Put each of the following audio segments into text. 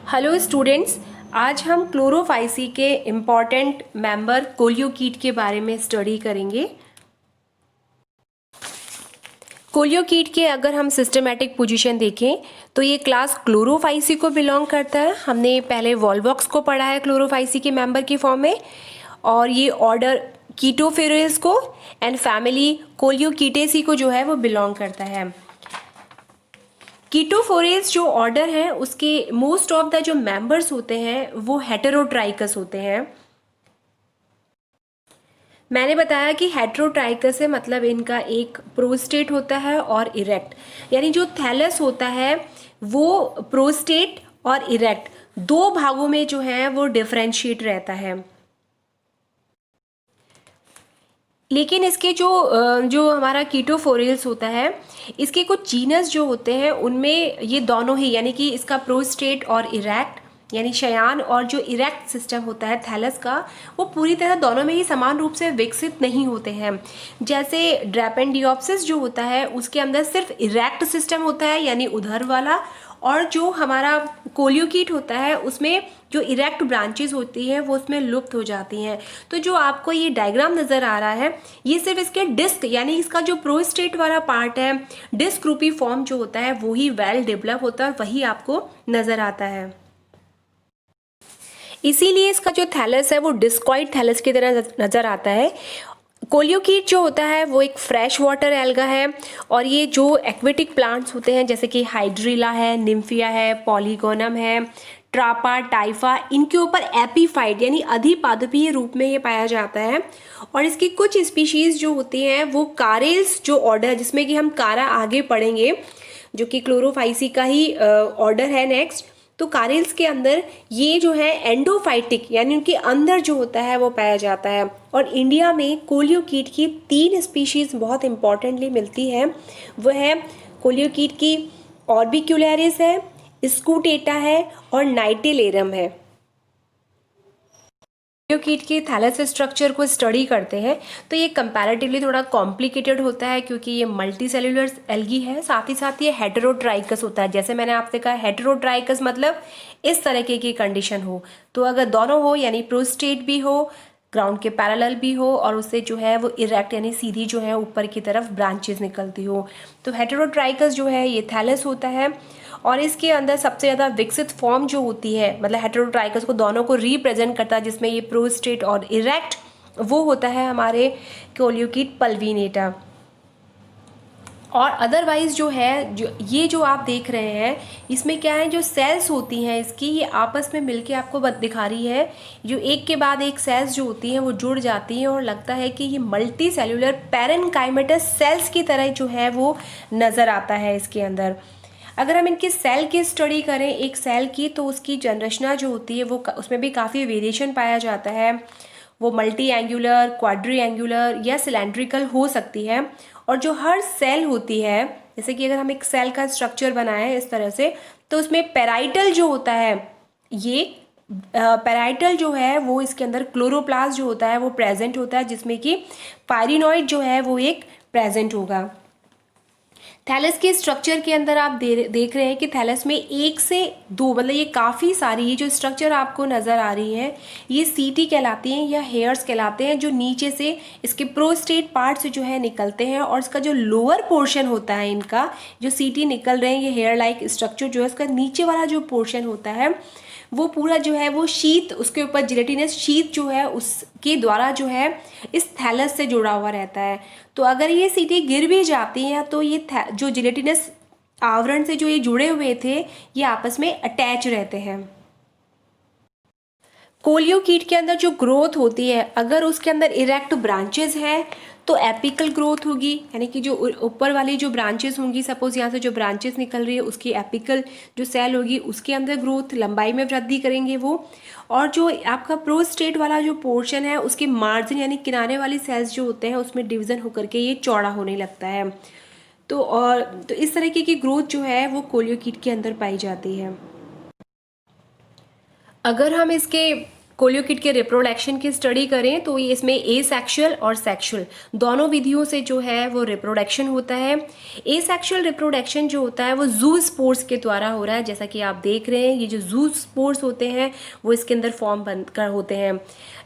Hello students, आज हम Chlorophyceae के इम्पॉर्टेंट मेंबर कोलियोकीट के बारे में स्टडी करेंगे। कोलियोकीट के अगर हम सिस्टमेटिक पोजीशन देखें तो ये क्लास क्लोरोफाइसी को बिलोंग करता है। हमने पहले वॉल्वॉक्स को पढ़ा है क्लोरोफाइसी के मेंबर की फॉर्म में, और ये ऑर्डर कीटोफेरेस को एंड फैमिली कोलियोकीटेसी को जो है वो बिलोंग करता है। कीटोफोरेस जो ऑर्डर है उसके मोस्ट ऑफ द जो मेंबर्स होते हैं वो हेटेरोट्राइकस होते हैं। मैंने बताया कि हेटेरोट्राइकस है मतलब इनका एक प्रोस्टेट होता है और इरेक्ट, यानी जो थैलस होता है वो प्रोस्टेट और इरेक्ट दो भागों में जो है वो डिफरेंशिएट रहता है। लेकिन इसके जो हमारा कीटोफोरेल्स होता है, इसके कुछ जीनस जो होते हैं उनमें ये दोनों ही, यानी कि इसका प्रोस्टेट और इरेक्ट यानी शयान और जो इरेक्ट सिस्टम होता है थैलस का, वो पूरी तरह दोनों में ही समान रूप से विकसित नहीं होते हैं। जैसे ड्रैपेंडियोप्सिस जो होता है उसके अंदर सिर्फ इरेक्ट सिस्टम होता है यानी उधर वाला, और जो हमारा कोलियोकीट होता है उसमें जो इरेक्ट ब्रांचेस होती हैं वो उसमें लुप्त हो जाती हैं। तो जो आपको ये डायग्राम नज़र आ रहा है ये सिर्फ इसके डिस्क यानी इसका जो प्रोस्टेट वाला पार्ट है, डिस्क रूपी फॉर्म जो होता है वही वेल डेवलप होता है और वही आपको नज़र आता है। इसीलिए इसका जो थैलस है वो डिस्कॉइड थैलस की तरह नज़र आता है। कोलियोकीट जो होता है वो एक फ्रेश वाटर एल्गा है, और ये जो एक्वेटिक प्लांट्स होते हैं जैसे कि हाइड्रिला है, निम्फिया है, पॉलीगोनम है, ट्रापा, टाइफा, इनके ऊपर एपीफाइट यानी अधिपादपीय रूप में ये पाया जाता है। और इसकी कुछ स्पीशीज़ जो होती हैं वो कारेल्स जो ऑर्डर, जिसमें कि हम कारा आगे पढ़ेंगे जो कि क्लोरोफाइसी का ही ऑर्डर है नेक्स्ट, तो कारेल्स के अंदर ये जो है एंडोफाइटिक यानी उनके अंदर जो होता है वो पाया जाता है। और इंडिया में कोलियोकीट की 3 स्पीशीज़ बहुत इंपॉर्टेंटली मिलती है। वह है कोलियोकीट की ऑर्बिक्यूलरिस है, स्कूटेटा है और नाइटिलेरम है। कोलियोकीट के थैलस स्ट्रक्चर को स्टडी करते हैं तो ये कंपैरेटिवली थोड़ा कॉम्प्लिकेटेड होता है क्योंकि ये मल्टी सेल्यूलर एल्गी है, साथ ही साथ ये हेटेरोट्राइकस होता है। जैसे मैंने आपसे कहा हेटेरोट्राइकस मतलब इस तरह की कंडीशन हो, तो अगर दोनों हो यानी प्रोस्टेट भी हो, ग्राउंड के पैरेलल भी हो और उससे जो है वो इरेक्ट यानी सीधी जो है ऊपर की तरफ ब्रांचेस निकलती हो, तो हेटेरोट्राइकस जो है ये थैलस होता है। और इसके अंदर सबसे ज़्यादा विकसित फॉर्म जो होती है मतलब हेटेरोट्राइकस को दोनों को रिप्रेजेंट करता है जिसमें ये प्रोस्टेट और इरेक्ट, वो होता है हमारे कोलियोकीट पल्विनेटा। और अदरवाइज जो है जो आप देख रहे हैं इसमें क्या है, जो सेल्स होती हैं इसकी ये आपस में मिलके आपको दिखा रही है, जो एक के बाद एक सेल्स जो होती हैं वो जुड़ जाती हैं और लगता है कि ये मल्टी सेल्यूलर पैरेनकाइमेटस सेल्स की तरह जो है वो नज़र आता है इसके अंदर। अगर हम इनकी सेल की स्टडी करें एक सेल की, तो उसकी संरचना जो होती है वो उसमें भी काफ़ी वेरिएशन पाया जाता है। वो मल्टी एंगुलर, क्वाड्री एंगुलर या सिलेंड्रिकल हो सकती है। और जो हर सेल होती है, जैसे कि अगर हम एक सेल का स्ट्रक्चर बनाएं इस तरह से, तो उसमें पेराइटल जो होता है, ये पेराइटल जो है वो इसके अंदर क्लोरोप्लास्ट जो होता है वो प्रेजेंट होता है, जिसमें कि पायरिनॉइड जो है वो एक प्रेजेंट होगा। थैलस के स्ट्रक्चर के अंदर आप देख रहे हैं कि थैलस में 1 से 2 मतलब ये काफ़ी सारी ये जो स्ट्रक्चर आपको नज़र आ रही है ये सीटी कहलाती हैं या हेयर्स कहलाते हैं, जो नीचे से इसके प्रोस्टेट पार्ट से जो है निकलते हैं। और इसका जो लोअर पोर्शन होता है, इनका जो सीटी निकल रहे हैं ये हेयर लाइक स्ट्रक्चर जो है, इसका नीचे वाला जो पोर्शन होता है वो पूरा जो है वो शीत, उसके ऊपर जिलेटिनस शीत जो है उसके द्वारा जो है इस थैलस से जुड़ा हुआ रहता है। तो अगर ये सीटें गिर भी जाती हैं तो ये जो जिलेटिनस आवरण से जो ये जुड़े हुए थे ये आपस में अटैच रहते हैं। कोलियोकीट के अंदर जो ग्रोथ होती है, अगर उसके अंदर इरेक्ट ब्रांचेस हैं तो एपिकल ग्रोथ होगी, यानी कि जो ऊपर वाली जो ब्रांचेस होंगी, सपोज यहाँ से जो ब्रांचेस निकल रही है उसकी एपिकल जो सेल होगी उसके अंदर ग्रोथ, लंबाई में वृद्धि करेंगे वो। और जो आपका प्रोस्टेट वाला जो पोर्शन है उसके मार्जिन यानी किनारे वाली सेल्स जो होते हैं उसमें डिवीजन होकर के ये चौड़ा होने लगता है। तो इस तरीके की ग्रोथ जो है वो कोलियोकीट के अंदर पाई जाती है। अगर हम इसके कोलियोकिड के रिप्रोडक्शन की स्टडी करें तो ये इसमें एसेक्सुअल और सेक्सुअल दोनों विधियों से जो है वो रिप्रोडक्शन होता है। एसेक्सुअल रिप्रोडक्शन जो होता है वो जू स्पोर्स के द्वारा हो रहा है, जैसा कि आप देख रहे हैं ये जो जू स्पोर्स होते हैं वो इसके अंदर फॉर्म बनकर होते हैं।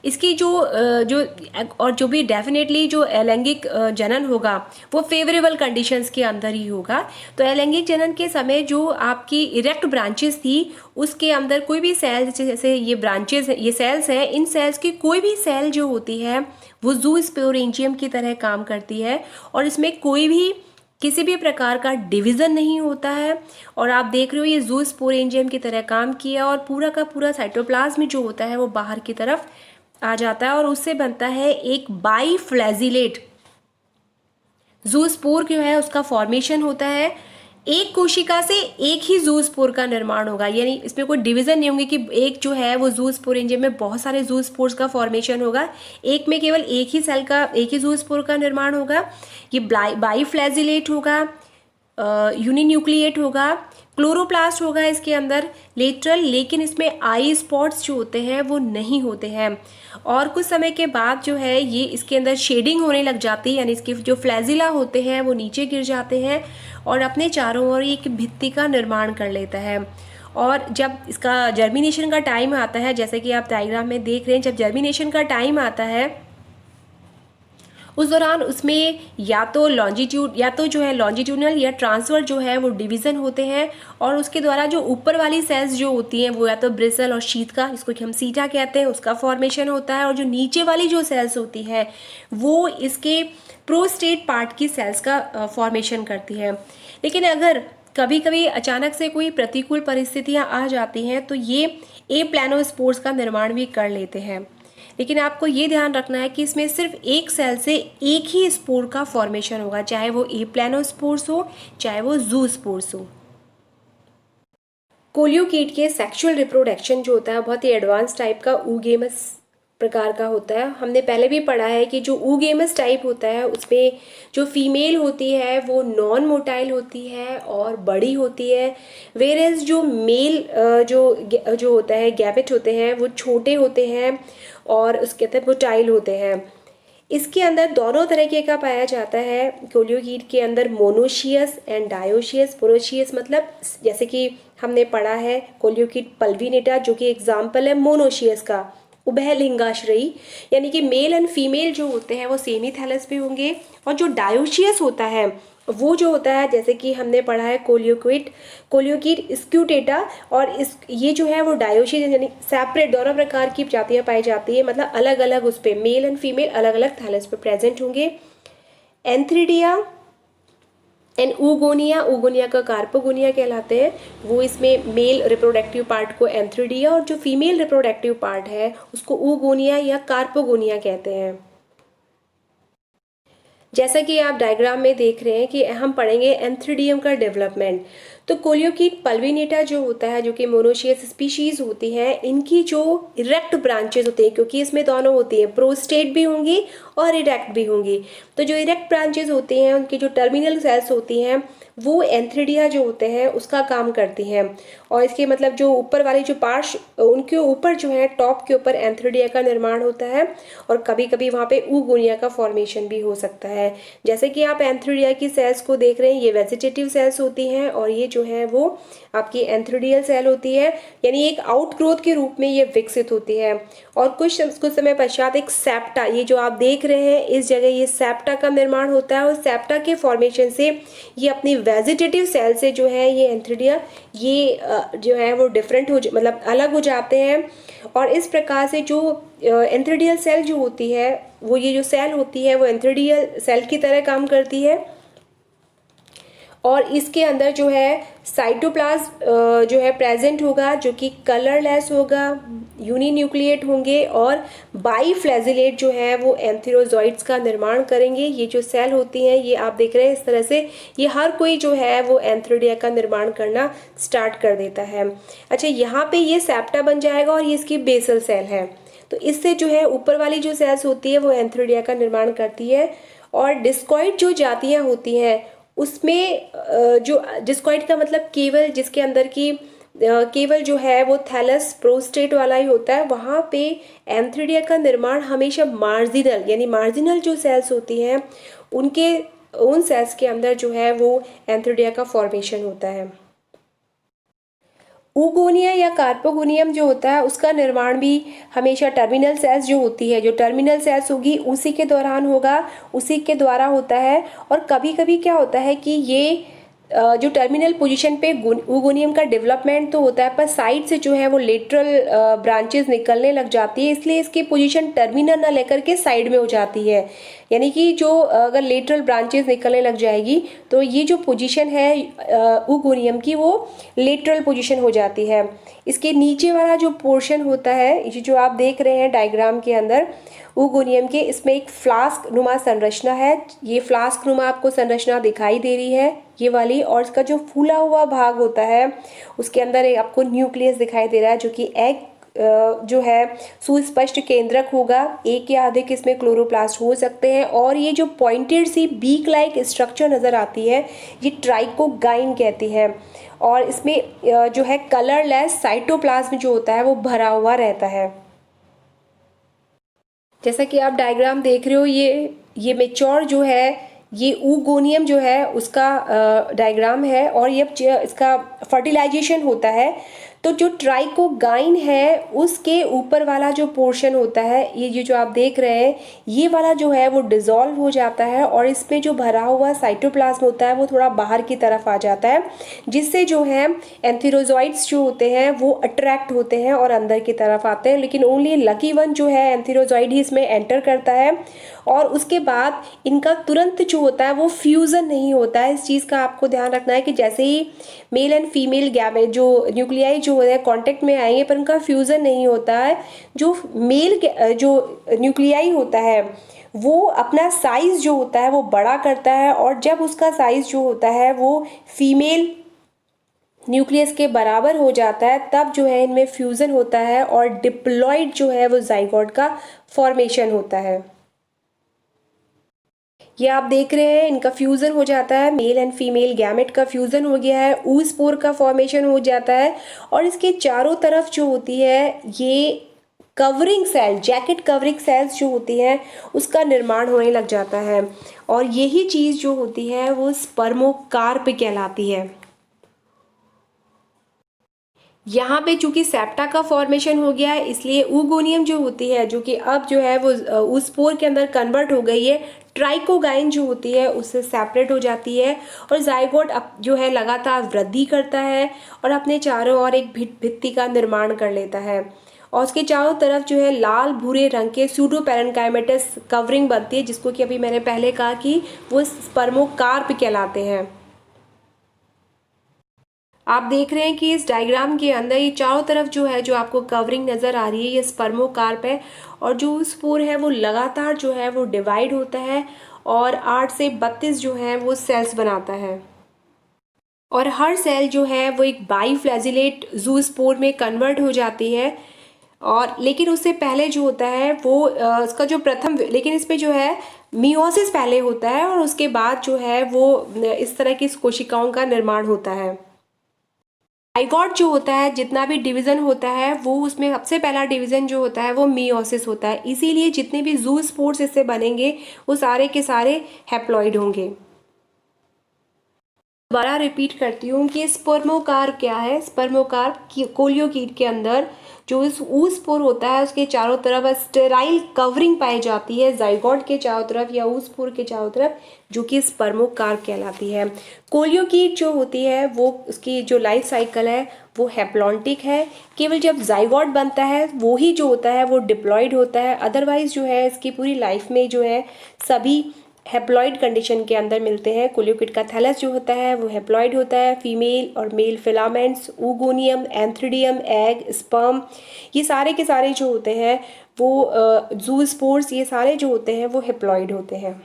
इसकी जो भी डेफिनेटली जो अलैंगिक जनन होगा वो फेवरेबल कंडीशंस के अंदर ही होगा। तो अलैंगिक जनन के समय जो आपकी इरेक्ट ब्रांचेस थी उसके अंदर कोई भी सेल, जैसे ये ब्रांचेस ये सेल्स हैं, इन सेल्स की कोई भी सेल जो होती है वो जू स्पोरेंजियम की तरह काम करती है और इसमें कोई भी किसी भी प्रकार का डिवीज़न नहीं होता है। और आप देख रहे हो ये जू स्पोरेंजियम की तरह काम किया और पूरा का पूरा साइटोप्लाज्म जो होता है वो बाहर की तरफ आ जाता है और उससे बनता है एक बाईफ्लैजिलेट जूस्पोर जो है उसका फॉर्मेशन होता है। एक कोशिका से एक ही जूस्पोर का निर्माण होगा, यानी इसमें कोई डिवीजन नहीं होंगे कि एक जो है वो जूस्पोरेंजियम में बहुत सारे जूस्पोर्स का फॉर्मेशन होगा, एक में केवल एक ही सेल का एक ही जूस्पोर का निर्माण होगा। ये बाईफ्लैजिलेट होगा, यूनिन्यूक्लिएट होगा, क्लोरोप्लास्ट होगा इसके अंदर लेटरल, लेकिन इसमें आई स्पॉट्स जो होते हैं वो नहीं होते हैं। और कुछ समय के बाद जो है ये इसके अंदर शेडिंग होने लग जाती है, यानी इसके जो फ्लैजिला होते हैं वो नीचे गिर जाते हैं और अपने चारों ओर एक भित्ति का निर्माण कर लेता है। और जब इसका जर्मिनेशन का टाइम आता है, जैसे कि आप डायग्राम में देख रहे हैं, जब जर्मिनेशन का टाइम आता है उस दौरान उसमें या तो लॉन्जिट्यूडनल या ट्रांसफर जो है वो डिवीज़न होते हैं और उसके द्वारा जो ऊपर वाली सेल्स जो होती हैं वो या तो ब्रिसल और शीत का, इसको हम सीटा कहते हैं, उसका फॉर्मेशन होता है और जो नीचे वाली जो सेल्स होती हैं वो इसके प्रोस्टेट पार्ट की सेल्स का फॉर्मेशन करती है। लेकिन अगर कभी कभी अचानक से कोई प्रतिकूल परिस्थितियाँ आ जाती हैं तो ये एप्लानोस्पोर्स का निर्माण भी कर लेते हैं। लेकिन आपको ये ध्यान रखना है कि इसमें सिर्फ एक सेल से एक ही स्पोर का फॉर्मेशन होगा, चाहे वो एप्लानोस्पोर्स हो चाहे वो जूस्पोर्स हो। कोलियोकीट के सेक्सुअल रिप्रोडक्शन जो होता है बहुत ही एडवांस टाइप का ऊगेमस प्रकार का होता है। हमने पहले भी पढ़ा है कि जो ऊगेमस टाइप होता है उसमें जो फीमेल होती है वो नॉन मोटाइल होती है और बड़ी होती है, वेरेज जो मेल जो होता है गैमेट होते हैं वो छोटे होते हैं और उसके अंदर मोटाइल होते हैं। इसके अंदर दोनों तरीके का पाया जाता है कोलियोकीट के अंदर, मोनोशियस एंड डायोशियस। मोनोशियस मतलब जैसे कि हमने पढ़ा है कोलियोकीट पल्विनेटा जो कि एग्जाम्पल है मोनोशियस का, उभयलिंगाश्रयी, यानी कि मेल एंड फीमेल जो होते हैं वो सेम ही थैलस पे होंगे। और जो डायोशियस होता है वो जो होता है जैसे कि हमने पढ़ा है कोलियोकीट स्क्यूटेटा, और ये जो है वो डायोशियस यानी सेपरेट दोनों प्रकार की जातियाँ पाई जाती है, मतलब अलग अलग उस पर मेल एंड फीमेल अलग अलग थैलस पे प्रेजेंट होंगे। एंथ्रिडिया एंड ऊगोनिया का कार्पोगोनिया कहलाते हैं, वो इसमें मेल रिप्रोडक्टिव पार्ट को एंथ्रिडिया और जो फीमेल रिप्रोडक्टिव पार्ट है उसको ऊगोनिया या कार्पोगोनिया कहते हैं। जैसा कि आप डायग्राम में देख रहे हैं कि हम पढ़ेंगे एंथ्रिडियम का डेवलपमेंट। तो कोलियोकीट पल्विनेटा जो होता है जो कि मोनोशियस स्पीशीज होती है, इनकी जो इरेक्ट ब्रांचेस होती हैं, क्योंकि इसमें दोनों होती हैं, प्रोस्टेट भी होंगी और इरेक्ट भी होंगी, तो जो इरेक्ट ब्रांचेस होती हैं उनकी जो टर्मिनल सेल्स होती हैं वो एंथ्रिडिया जो होते हैं उसका काम करती हैं। और इसके मतलब जो ऊपर वाली जो पार्ट उनके ऊपर जो है टॉप के ऊपर एंथ्रिडिया का निर्माण होता है और कभी कभी वहाँ पे ऊगोनिया का फॉर्मेशन भी हो सकता है। जैसे कि आप एंथ्रिडिया की सेल्स को देख रहे हैं, ये वेजिटेटिव सेल्स होती हैं और ये जो है वो आपकी एंथ्रिडियल सेल होती है, यानी एक आउटग्रोथ के रूप में ये विकसित होती है। और कुछ समय पश्चात एक सेप्टा, ये जो आप देख रहे हैं इस जगह ये सेप्टा का निर्माण होता है और सेप्टा के फॉर्मेशन से ये अपनी वेजिटेटिव सेल से जो है ये एंथ्रिडिया ये जो है वो डिफरेंट मतलब अलग हो जाते हैं। और इस प्रकार से जो एंथ्रिडियल सेल जो होती है वो ये जो सेल होती है वो एंथ्रिडियल सेल की तरह काम करती है और इसके अंदर जो है साइटोप्लाज्म जो है प्रेजेंट होगा जो कि कलरलेस होगा, यूनिन्यूक्लिएट होंगे और बाईफ्लैजिलेट जो है वो एंथेरोजॉइड्स का निर्माण करेंगे। ये जो सेल होती हैं ये आप देख रहे हैं इस तरह से, ये हर कोई जो है वो एंथ्रिडिया का निर्माण करना स्टार्ट कर देता है। अच्छा, यहाँ पे ये सेप्टा बन जाएगा और ये इसकी बेसल सेल है, तो इससे जो है ऊपर वाली जो सेल्स होती है वो एंथ्रिडिया का निर्माण करती है। और डिस्कॉइड जो जातियाँ होती हैं उसमें जो डिस्कॉइड का मतलब केवल जिसके अंदर की केवल जो है वो थैलस प्रोस्टेट वाला ही होता है, वहाँ पे एंथ्रीडिया का निर्माण हमेशा मार्जिनल यानी मार्जिनल जो सेल्स होती हैं उन सेल्स के अंदर जो है वो एंथ्रीडिया का फॉर्मेशन होता है। ऊगोनिया या कार्पोगोनियम जो होता है उसका निर्माण भी हमेशा टर्मिनल सेल्स जो होती है, जो टर्मिनल सेल्स होगी उसी के दौरान होगा, उसी के द्वारा होता है। और कभी कभी क्या होता है कि ये जो टर्मिनल पोजीशन पे ऊगोनियम का डेवलपमेंट तो होता है, पर साइड से जो है वो लेटरल ब्रांचेस निकलने लग जाती है, इसलिए इसकी पोजीशन टर्मिनल ना लेकर के साइड में हो जाती है। यानी कि जो अगर लेटरल ब्रांचेस निकलने लग जाएगी तो ये जो पोजीशन है ऊगोनियम की वो लेटरल पोजीशन हो जाती है। इसके नीचे वाला जो पोर्शन होता है, ये जो आप देख रहे हैं डायग्राम के अंदर ऊगोनियम के, इसमें एक फ्लास्क नुमा संरचना है। ये फ्लास्क नुमा आपको संरचना दिखाई दे रही है ये वाली, और इसका जो फूला हुआ भाग होता है उसके अंदर आपको न्यूक्लियस दिखाई दे रहा है, जो कि एग जो है सुस्पष्ट केंद्रक होगा। एक या अधिक इसमें क्लोरोप्लास्ट हो सकते हैं, और ये जो पॉइंटेड सी बीक लाइक स्ट्रक्चर नज़र आती है ये ट्राइकोगाइन कहती है। और इसमें जो है कलरलेस साइटोप्लाज्म जो होता है वो भरा हुआ रहता है। जैसा कि आप डायग्राम देख रहे हो, ये मेच्योर जो है ये ऊगोनियम जो है उसका डायग्राम है, और ये इसका फर्टिलाइजेशन होता है। तो जो ट्राइकोगाइन है उसके ऊपर वाला जो पोर्शन होता है, ये जो आप देख रहे हैं ये वाला जो है वो डिज़ोल्व हो जाता है, और इसमें जो भरा हुआ साइटोप्लाज्म होता है वो थोड़ा बाहर की तरफ आ जाता है, जिससे जो है एंथेरोजॉइड्स जो होते हैं वो अट्रैक्ट होते हैं और अंदर की तरफ आते हैं। लेकिन ओनली लकी वन जो है एंथेरोजॉइड ही इसमें एंटर करता है, और उसके बाद इनका तुरंत जो होता है वो फ्यूज़न नहीं होता है। इस चीज़ का आपको ध्यान रखना है कि जैसे ही मेल एंड फीमेल गैमेट जो न्यूक्लियाई जो है कांटेक्ट में आएंगे पर उनका फ्यूज़न नहीं होता है। जो मेल जो न्यूक्लियाई होता है वो अपना साइज़ जो होता है वो बड़ा करता है, और जब उसका साइज़ जो होता है वो फीमेल न्यूक्लियस के बराबर हो जाता है तब जो है इनमें फ्यूज़न होता है, और डिप्लॉइड जो है वो जाइगोट का फॉर्मेशन होता है। ये आप देख रहे हैं इनका फ्यूज़न हो जाता है, मेल एंड फीमेल गैमेट का फ्यूज़न हो गया है, ऊस्पोर का फॉर्मेशन हो जाता है, और इसके चारों तरफ जो होती है ये covering cell, jacket covering cells जो होती हैं उसका निर्माण होने लग जाता है, और यही चीज़ जो होती है वो स्पर्मोकार्प कहलाती है। यहाँ पे चूंकि सेप्टा का फॉर्मेशन हो गया है इसलिए ऊगोनियम जो होती है, जो कि अब जो है वो उस स्पोर के अंदर कन्वर्ट हो गई है, ट्राइकोगाइन जो होती है उससे सेपरेट हो जाती है, और जाइगोट अब जो है लगातार वृद्धि करता है और अपने चारों ओर एक भित्ति का निर्माण कर लेता है, और उसके चारों तरफ जो है लाल भूरे रंग के सूडो पैरेन्काइमेटस कवरिंग बनती है, जिसको कि अभी मैंने पहले कहा कि वो स्पर्मोकार्प कहलाते हैं। आप देख रहे हैं कि इस डायग्राम के अंदर ये चारों तरफ जो है जो आपको कवरिंग नज़र आ रही है ये स्पर्मोकार्प है, और जो स्पोर है वो लगातार जो है वो डिवाइड होता है और 8 से 32 जो है वो सेल्स बनाता है, और हर सेल जो है वो एक बाईफ्लैजिलेट ज़ूस्पोर में कन्वर्ट हो जाती है। और लेकिन उससे पहले जो होता है वो इसका जो प्रथम, लेकिन इसमें जो है मियोसिस पहले होता है, और उसके बाद जो है वो इस तरह की कोशिकाओं का निर्माण होता है। जाइगोट जो होता है जितना भी डिवीज़न होता है वो उसमें सबसे पहला डिवीज़न जो होता है वो मियोसिस होता है, इसीलिए जितने भी जू स्पोर्स इससे बनेंगे वो सारे के सारे हैप्लॉइड होंगे। दोबारा रिपीट करती हूँ कि स्पर्मोकार्प क्या है। स्पर्मोकार्प कोलियोकीट के अंदर जो इस ऊस्पोर होता है उसके चारों तरफ स्टेराइल कवरिंग पाई जाती है, जाइगोट के चारों तरफ या ऊस्पोर के चारों तरफ, जो कि स्पर्मोकार्प कहलाती है। कोलियोकीट जो होती है वो उसकी जो लाइफ साइकिल है वो हैप्लॉन्टिक है, केवल जब जाइगोट बनता है वो ही जो होता है वो डिप्लॉइड होता है, अदरवाइज जो है इसकी पूरी लाइफ में जो है सभी हैप्लॉइड कंडीशन के अंदर मिलते हैं। कोलियोकीट का थैलस जो होता है वो हैप्लॉइड होता है, फीमेल और male filaments, oogonium, antheridium, egg, sperm, ये सारे के सारे जो होते हैं वो ज़ूस्पोर्स, ये सारे जो होते हैं वो हैप्लॉइड होते हैं।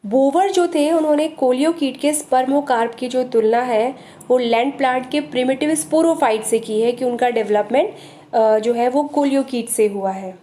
बोवर जो थे उन्होंने कोलियोकीट के स्पर्मोकार्प की जो तुलना है वो लैंड प्लांट के प्रिमिटिव स्पोरोफाइट से की है कि उनका डेवलपमेंट जो है वो कोलियोकीट से हुआ है।